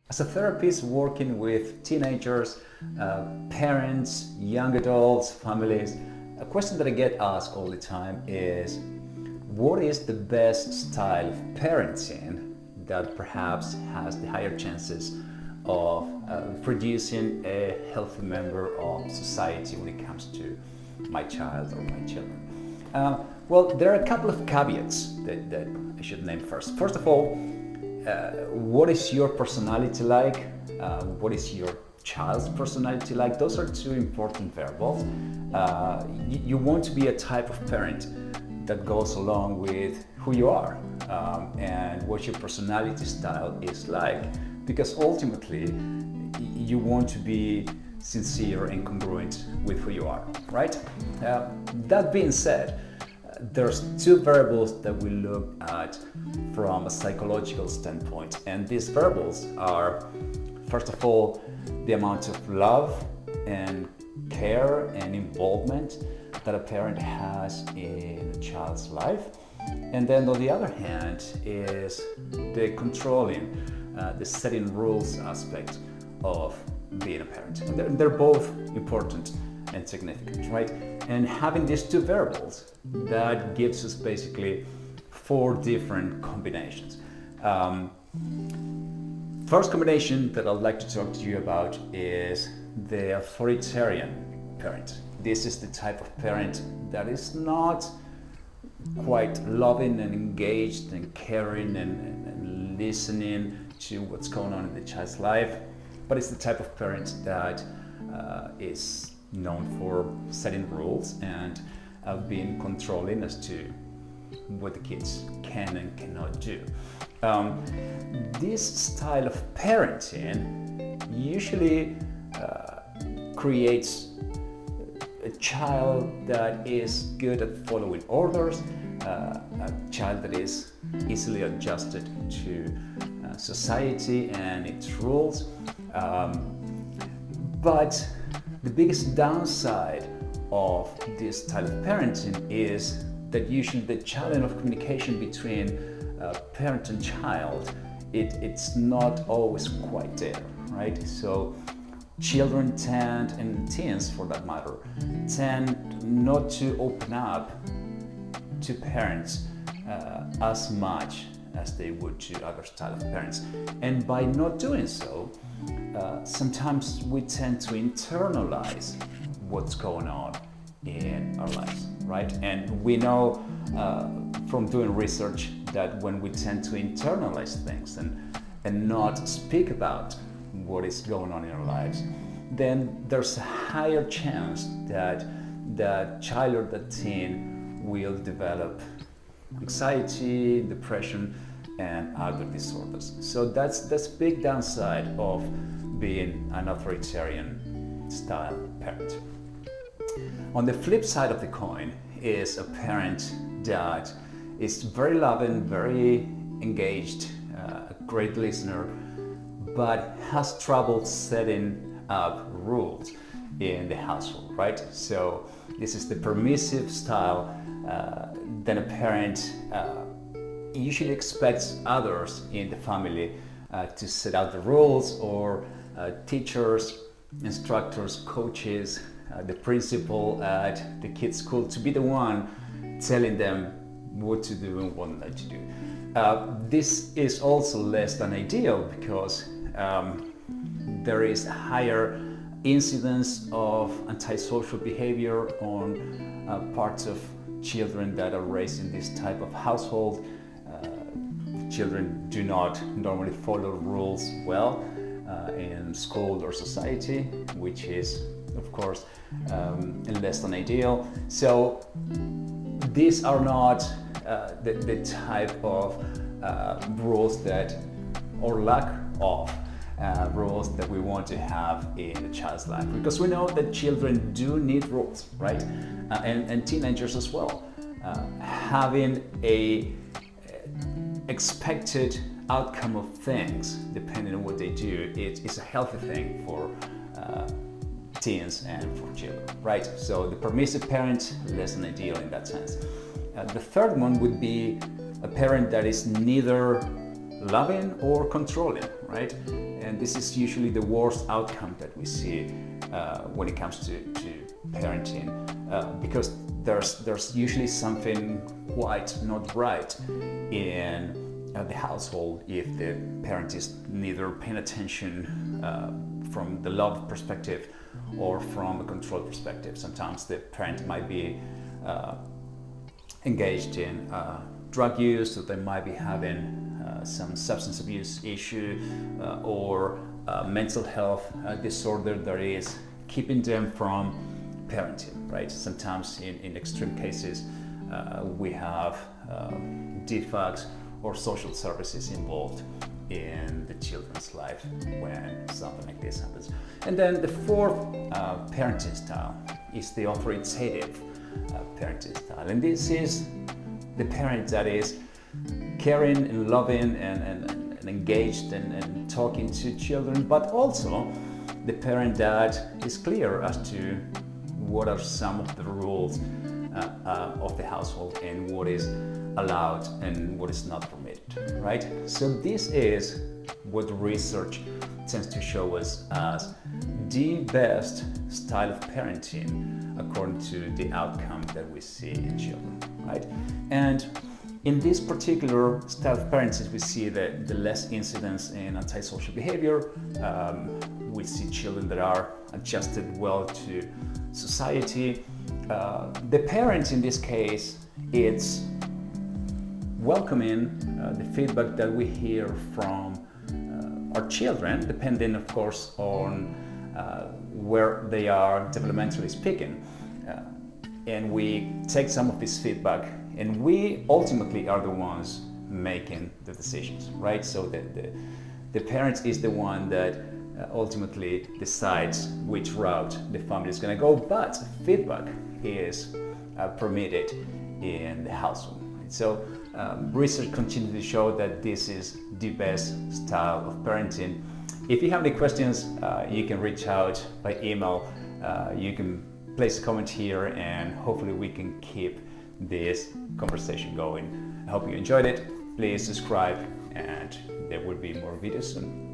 As a therapist working with teenagers, parents, young adults, families, a question that I get asked all the time is, what is the best style of parenting that perhaps has the higher chances of producing a healthy member of society when it comes to my child or my children? Well, there are a couple of caveats that I should name first. First of all, what is your personality like? What is your child's personality like? Those are two important variables. You want to be a type of parent that goes along with who you are and what your personality style is like, because ultimately you want to be sincere and congruent with who you are, right? That being said, there's two variables that we look at from a psychological standpoint, and these variables are, first of all, the amount of love and care and involvement that a parent has in a child's life, and then on the other hand is the controlling, the setting rules aspect of being a parent. And they're both important and significant, right? And having these two variables, that gives us basically four different combinations. First combination that I'd like to talk to you about is the authoritarian parent. This is the type of parent that is not quite loving and engaged and caring and listening to what's going on in the child's life, but it's the type of parent that is known for setting rules and being controlling as to what the kids can and cannot do. This style of parenting usually creates a child that is good at following orders, a child that is easily adjusted to society and its rules. But the biggest downside of this style of parenting is that usually the challenge of communication between parent and child, it's not always quite there, right? So children tend, and teens for that matter, tend not to open up to parents as much as they would to other style of parents. And by not doing so, sometimes we tend to internalize what's going on in our lives, right? And we know from doing research that when we tend to internalize things and not speak about what is going on in our lives, then there's a higher chance that that child or that teen will develop anxiety, depression, and other disorders. So that's a big downside of being an authoritarian style parent. On the flip side of the coin is a parent that is very loving, very engaged, a great listener, but has trouble setting up rules in the household, right? So this is the permissive style. Then a parent usually expects others in the family to set out the rules, or teachers, instructors, coaches, the principal at the kids' school to be the one telling them what to do and what not to do. This is also less than ideal because there is higher incidence of antisocial behavior on parts of children that are raised in this type of household. Children do not normally follow rules well in school or society, which is, of course, less than ideal. So these are not the type of rules that, or lack of rules that we want to have in a child's life, because we know that children do need rules, right? And teenagers as well. Having a expected outcome of things, depending on what they do, it's a healthy thing for teens and for children, right? So the permissive parent, less than ideal in that sense. The third one would be a parent that is neither loving or controlling, right? And this is usually the worst outcome that we see when it comes to parenting, because there's usually something quite not right in the household if the parent is neither paying attention from the love perspective or from a control perspective. Sometimes the parent might be engaged in drug use, so they might be having some substance abuse issue or mental health disorder that is keeping them from parenting, right? Sometimes in extreme cases we have defects or social services involved in the children's life when something like this happens. And then the fourth parenting style is the authoritative parenting style, and this is the parent that is caring and loving and engaged and talking to children, but also the parent that is clear as to what are some of the rules of the household and what is allowed and what is not permitted, right? So this is what research tends to show us as the best style of parenting according to the outcome that we see in children, right? And in this particular style of parenting, we see the less incidence in antisocial behavior. We see children that are adjusted well to society. The parent in this case, it's welcoming the feedback that we hear from our children, depending of course on where they are developmentally speaking. And we take some of this feedback, and we ultimately are the ones making the decisions, right? So the parent is the one that ultimately decides which route the family is going to go, but feedback is permitted in the household. So research continues to show that this is the best style of parenting. If you have any questions, you can reach out by email. You can place a comment here, and hopefully we can keep this conversation going. I hope you enjoyed it. Please subscribe, and there will be more videos soon.